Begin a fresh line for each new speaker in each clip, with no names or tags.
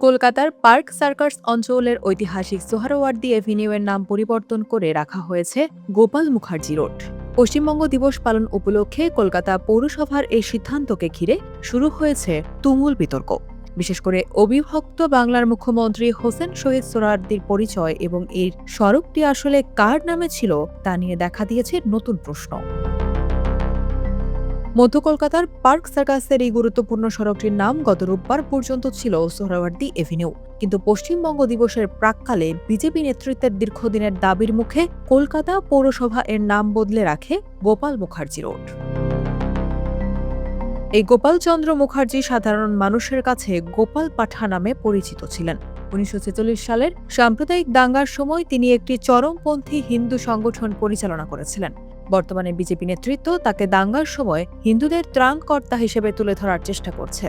কলকাতার park circus অঞ্চলের ঐতিহাসিক সোহরাওয়ার্দী এভিনিউয়ের নাম পরিবর্তন করে রাখা হয়েছে গোপাল মুখার্জি রোড। পশ্চিমবঙ্গ দিবস পালন উপলক্ষে কলকাতা পৌরসভার এই সিদ্ধান্তকে ঘিরে শুরু হয়েছে তুমুল বিতর্ক। বিশেষ করে অবিভক্ত বাংলার মুখ্যমন্ত্রী হোসেন শহীদ সোহরাওয়ার্দীর পরিচয় এবং এর সড়কটি আসলে কার নামে ছিল তা নিয়ে দেখা দিয়েছে নতুন প্রশ্ন। মধ্য কলকাতার পার্ক সার্কাসের এই গুরুত্বপূর্ণ সড়কটির নাম গত রোববার পর্যন্ত ছিল সোহরাওয়ার্দী এভিনিউ, কিন্তু পশ্চিমবঙ্গ দিবসের প্রাক্কালে বিজেপি নেতৃত্বের দীর্ঘদিনের দাবির মুখে কলকাতা পৌরসভা এর নাম বদলে রাখে গোপাল মুখার্জি রোড। এই গোপালচন্দ্র মুখার্জি সাধারণ মানুষের কাছে গোপাল পাঠা নামে পরিচিত ছিলেন। ১৯৪৬ সালের সাম্প্রদায়িক দাঙ্গার সময় তিনি একটি চরমপন্থী হিন্দু সংগঠন পরিচালনা করেছিলেন। বর্তমানে বিজেপি নেতৃত্ব তাকে দাঙ্গার সময় হিন্দুদের ত্রাণকর্তা হিসেবে তুলে ধরার চেষ্টা করছে।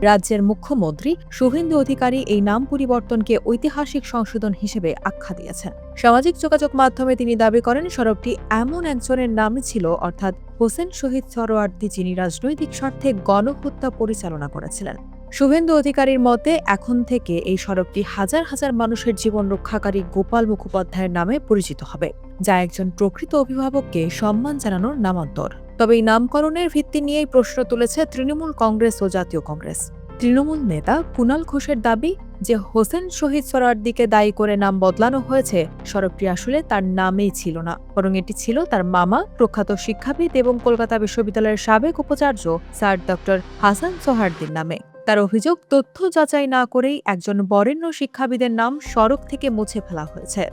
রাজ্যের মুখ্যমন্ত্রী শুভেন্দু অধিকারী এই নাম পরিবর্তনকে ঐতিহাসিক সংশোধন হিসেবে আখ্যা দিয়েছেন। সামাজিক যোগাযোগ মাধ্যমে তিনি দাবি করেন সড়কটি এমন একজনের নামে ছিল, অর্থাৎ হোসেন শহীদ সোহরাওয়ার্দী, যিনি রাজনৈতিক স্বার্থে গণহত্যা পরিচালনা করেছিলেন। শুভেন্দু অধিকারীর মতে এখন থেকে এই সড়কটি হাজার হাজার মানুষের জীবন রক্ষাকারী গোপাল মুখোপাধ্যায়ের নামে পরিচিত হবে, যা একজন প্রকৃত অভিভাবককে সম্মান জানানোর নামান্তর। তবে এই নামকরণের ভিত্তি নিয়েই প্রশ্ন তুলেছে তৃণমূল কংগ্রেস ও জাতীয় কংগ্রেস। তৃণমূল নেতা কুণাল ঘোষের দাবি যে হোসেন শহীদ সোহরাওয়ার্দীকে দায়ী করে নাম বদলানো হয়েছে, সড়কটি আসলে তার নামেই ছিল না, বরং এটি ছিল তার মামা, প্রখ্যাত শিক্ষাবিদ এবং কলকাতা বিশ্ববিদ্যালয়ের সাবেক উপাচার্য স্যার ডক্টর হাসান সোহরাওয়ার্দীর নামে। তার অভিযোগ, তথ্য যাচাই না করেই একজন বরেণ্য শিক্ষাবিদের নাম সড়ক থেকে মুছে ফেলা হয়েছে।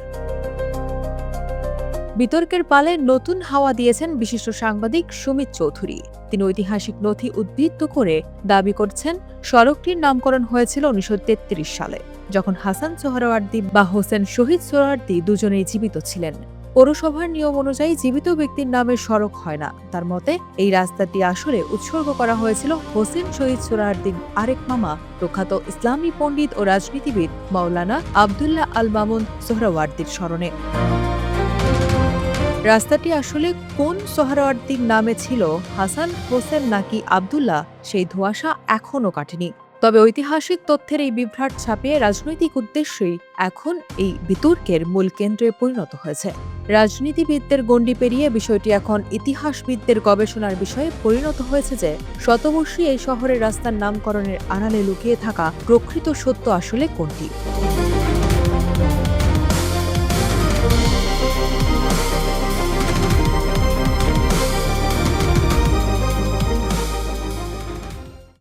বিতর্কের পালে নতুন হাওয়া দিয়েছেন বিশিষ্ট সাংবাদিক সুমিত চৌধুরী। তিনি ঐতিহাসিক নথি উদ্ধৃত করে দাবি করছেন সড়কটির নামকরণ হয়েছিল ১৯৩৩ সালে, যখন হাসান সোহরাওয়ার্দী বা হোসেন শহীদ সোহরাওয়ার্দী দুজনেই জীবিত ছিলেন। পৌরসভার নিয়ম অনুযায়ী জীবিত ব্যক্তির নামে সড়ক হয় না। তার মতে এই রাস্তাটি আসলে উৎসর্গ করা হয়েছিল হোসেন শহীদ সোহরাওয়ার্দীর আরেক মামা, প্রখ্যাত ইসলামী পণ্ডিত ও রাজনীতিবিদ মাওলানা আবদুল্লাহ আল মামুন সোহরাওয়ার্দীর স্মরণে। রাস্তাটি আসলে কোন সোহরাওয়ার্দীর নামে ছিল, হাসান, হোসেন নাকি আবদুল্লাহ, সেই ধোঁয়াশা এখনও কাটেনি। তবে ঐতিহাসিক তথ্যের এই বিভ্রাট ছাপিয়ে রাজনৈতিক উদ্দেশ্যেই এখন এই বিতর্কের মূল কেন্দ্রে পরিণত হয়েছে। রাজনীতিবিদদের গণ্ডি পেরিয়ে বিষয়টি এখন ইতিহাসবিদদের গবেষণার বিষয়ে পরিণত হয়েছে যে শতবর্ষী এই শহরের রাস্তার নামকরণের আড়ালে লুকিয়ে থাকা প্রকৃত সত্য আসলে কোনটি।